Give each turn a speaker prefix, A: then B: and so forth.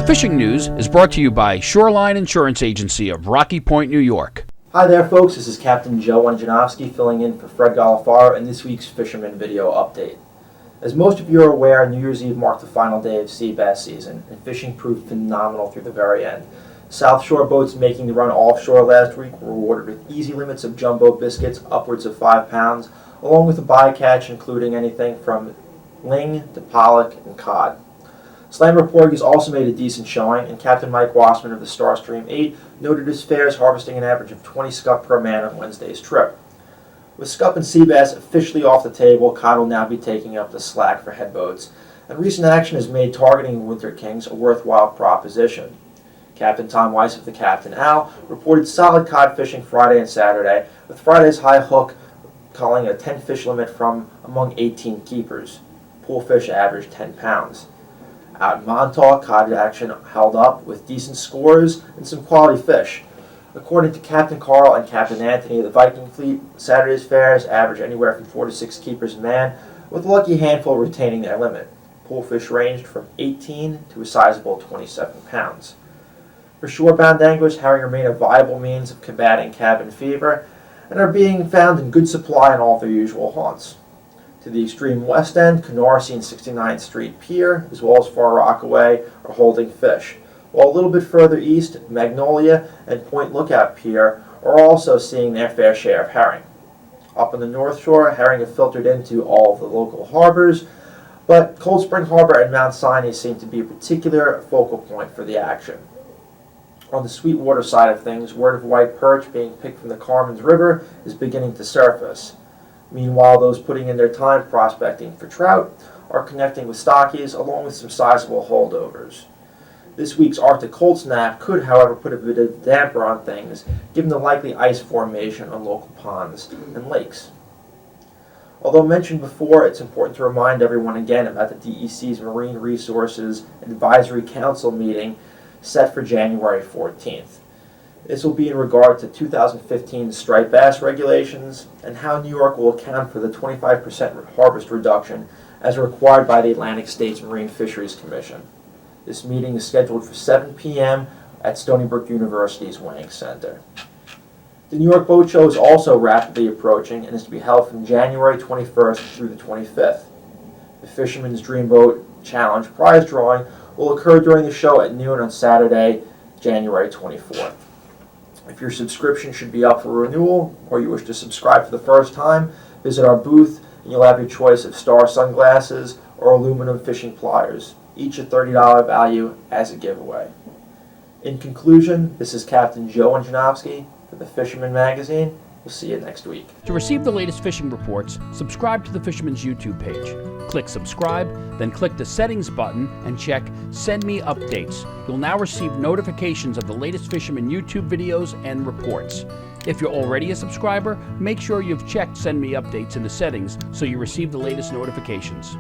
A: fishing news is brought to you by Shoreline Insurance Agency of Rocky Point, New York.
B: Hi there folks, this is Captain Joe Wanjanowski filling in for Fred Golofaro in this week's Fisherman video update. As most of you are aware, New Year's Eve marked the final day of sea bass season, and fishing proved phenomenal through the very end. South Shore boats making the run offshore last week were rewarded with easy limits of jumbo biscuits upwards of 5 pounds, along with a bycatch including anything from ling to pollock and cod. Slammer porgies also made a decent showing, and Captain Mike Wassman of the Starstream 8 noted his fares harvesting an average of 20 scup per man on Wednesday's trip. With scup and sea bass officially off the table, cod will now be taking up the slack for head boats, and recent action has made targeting winter kings a worthwhile proposition. Captain Tom Weiss of the Captain Al reported solid cod fishing Friday and Saturday, with Friday's high hook calling a 10 fish limit from among 18 keepers. Pool fish averaged 10 pounds. Out in Montauk, cod action held up with decent scores and some quality fish. According to Captain Carl and Captain Anthony of the Viking Fleet, Saturday's fares average anywhere from 4 to 6 keepers a man, with a lucky handful retaining their limit. Pool fish ranged from 18 to a sizable 27 pounds. For shorebound anglers, herring remain a viable means of combating cabin fever and are being found in good supply in all their usual haunts. To the extreme west end, Canarsie and 69th Street Pier, as well as Far Rockaway, are holding fish, while a little bit further east, Magnolia and Point Lookout Pier are also seeing their fair share of herring. Up on the North Shore, herring have filtered into all of the local harbors, but Cold Spring Harbor and Mount Sinai seem to be a particular focal point for the action. On the Sweetwater side of things, word of white perch being picked from the Carmen's River is beginning to surface. Meanwhile, those putting in their time prospecting for trout are connecting with stockies along with some sizable holdovers. This week's Arctic cold snap could, however, put a bit of damper on things, given the likely ice formation on local ponds and lakes. Although mentioned before, it's important to remind everyone again about the DEC's Marine Resources Advisory Council meeting set for January 14th. This will be in regard to 2015 striped bass regulations and how New York will account for the 25% harvest reduction as required by the Atlantic States Marine Fisheries Commission. This meeting is scheduled for 7 p.m. at Stony Brook University's Weighing Center. The New York Boat Show is also rapidly approaching and is to be held from January 21st through the 25th. The Fisherman's Dreamboat Challenge prize drawing will occur during the show at noon on Saturday, January 24th. If your subscription should be up for renewal, or you wish to subscribe for the first time, visit our booth and you'll have your choice of Star sunglasses or aluminum fishing pliers, each a $30 value as a giveaway. In conclusion, this is Captain Joe Wanjanowski for the Fisherman magazine. We'll see you next week.
A: To receive the latest fishing reports, subscribe to the Fisherman's YouTube page. Click subscribe, then click the settings button and check Send Me Updates. You'll now receive notifications of the latest Fisherman YouTube videos and reports. If you're already a subscriber, make sure you've checked Send Me Updates in the settings so you receive the latest notifications.